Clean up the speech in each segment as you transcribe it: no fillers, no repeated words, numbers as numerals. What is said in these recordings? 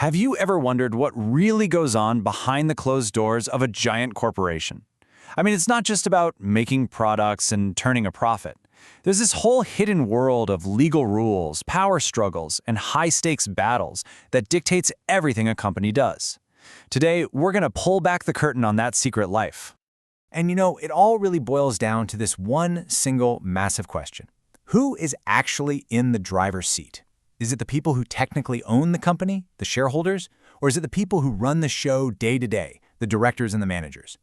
Have you ever wondered what really goes on behind the closed doors of a giant corporation? I mean, it's not just about making products and turning a profit. There's this whole hidden world of legal rules, power struggles, and high-stakes battles that dictates everything a company does. Today, we're going to pull back the curtain on that secret life. And it all really boils down to this one single massive question. Who is actually in the driver's seat? Is it the people who technically own the company, the shareholders, or is it the people who run the show day to day, the directors and the managers?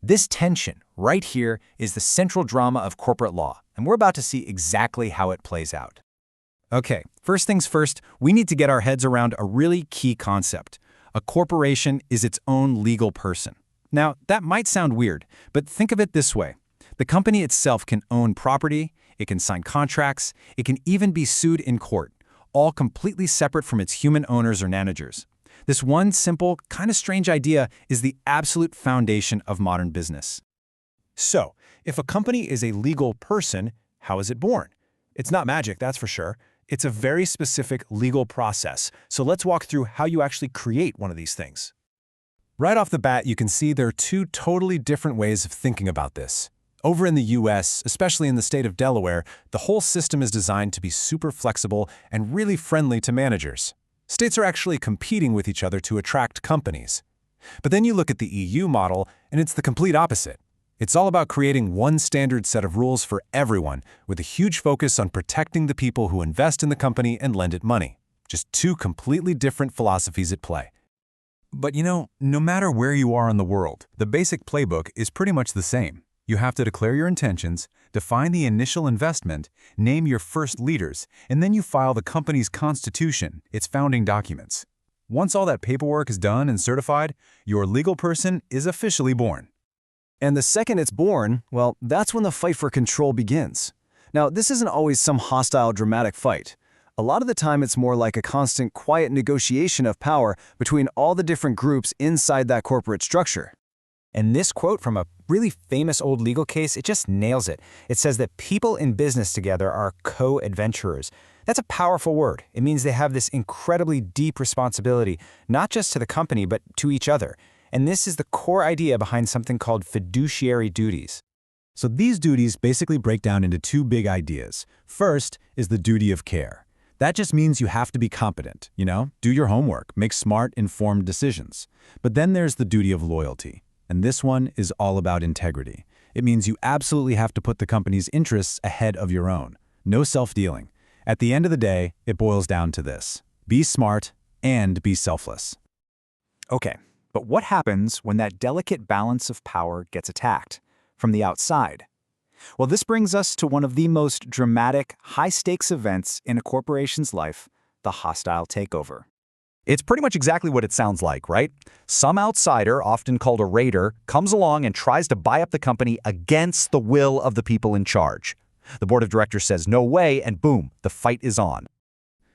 This tension right here is the central drama of corporate law, and we're about to see exactly how it plays out. Okay, first things first, we need to get our heads around a really key concept. A corporation is its own legal person. Now, that might sound weird, but think of it this way. The company itself can own property, it can sign contracts, it can even be sued in court, all completely separate from its human owners or managers. This one simple, kind of strange idea is the absolute foundation of modern business. So, if a company is a legal person, how is it born? It's not magic, that's for sure. It's a very specific legal process. So let's walk through how you actually create one of these things. Right off the bat, you can see there are two totally different ways of thinking about this. Over in the US, especially in the state of Delaware, the whole system is designed to be super flexible and really friendly to managers. States are actually competing with each other to attract companies. But then you look at the EU model, and it's the complete opposite. It's all about creating one standard set of rules for everyone, with a huge focus on protecting the people who invest in the company and lend it money. Just two completely different philosophies at play. But no matter where you are in the world, the basic playbook is pretty much the same. You have to declare your intentions, define the initial investment, name your first leaders, and then you file the company's constitution, its founding documents. Once all that paperwork is done and certified, your legal person is officially born. And the second it's born, well, that's when the fight for control begins. Now, this isn't always some hostile, dramatic fight. A lot of the time, it's more like a constant, quiet negotiation of power between all the different groups inside that corporate structure. And this quote from a really famous old legal case, it just nails it. It says that people in business together are co-adventurers. That's a powerful word. It means they have this incredibly deep responsibility, not just to the company, but to each other. And this is the core idea behind something called fiduciary duties. So these duties basically break down into two big ideas. First is the duty of care. That just means you have to be competent, do your homework, make smart, informed decisions. But then there's the duty of loyalty. And this one is all about integrity. It means you absolutely have to put the company's interests ahead of your own. No self-dealing. At the end of the day, it boils down to this. Be smart and be selfless. Okay, but what happens when that delicate balance of power gets attacked from the outside? Well, this brings us to one of the most dramatic, high-stakes events in a corporation's life, the hostile takeover. It's pretty much exactly what it sounds like, right? Some outsider, often called a raider, comes along and tries to buy up the company against the will of the people in charge. The board of directors says no way, and boom, the fight is on.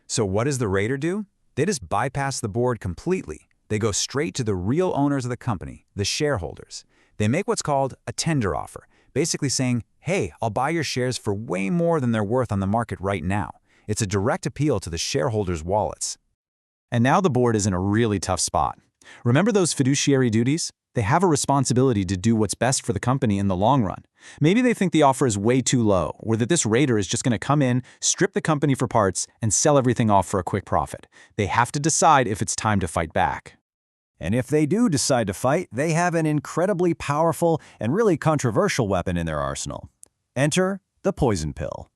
So what does the raider do? They just bypass the board completely. They go straight to the real owners of the company, the shareholders. They make what's called a tender offer, basically saying, hey, I'll buy your shares for way more than they're worth on the market right now. It's a direct appeal to the shareholders' wallets. And now the board is in a really tough spot. Remember those fiduciary duties? They have a responsibility to do what's best for the company in the long run. Maybe they think the offer is way too low, or that this raider is just going to come in, strip the company for parts, and sell everything off for a quick profit. They have to decide if it's time to fight back. And if they do decide to fight, they have an incredibly powerful and really controversial weapon in their arsenal. Enter the poison pill.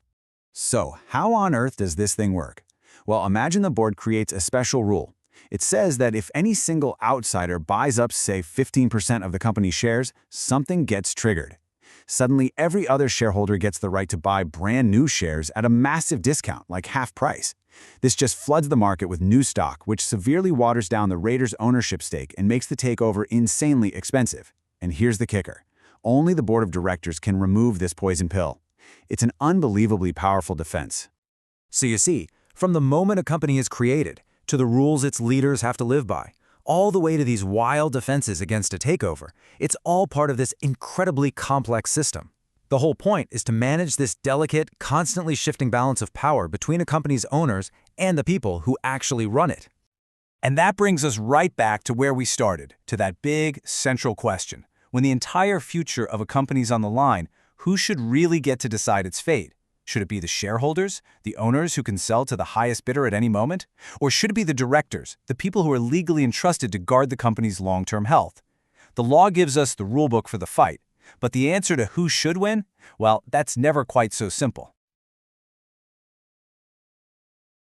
So, how on earth does this thing work? Well, imagine the board creates a special rule. It says that if any single outsider buys up, say, 15% of the company's shares, something gets triggered. Suddenly, every other shareholder gets the right to buy brand new shares at a massive discount, like half price. This just floods the market with new stock, which severely waters down the raider's ownership stake and makes the takeover insanely expensive. And here's the kicker. Only the board of directors can remove this poison pill. It's an unbelievably powerful defense. So you see, from the moment a company is created, to the rules its leaders have to live by, all the way to these wild defenses against a takeover, it's all part of this incredibly complex system. The whole point is to manage this delicate, constantly shifting balance of power between a company's owners and the people who actually run it. And that brings us right back to where we started, to that big, central question. When the entire future of a company's on the line, who should really get to decide its fate? Should it be the shareholders, the owners who can sell to the highest bidder at any moment? Or should it be the directors, the people who are legally entrusted to guard the company's long-term health? The law gives us the rulebook for the fight, but the answer to who should win? Well, that's never quite so simple.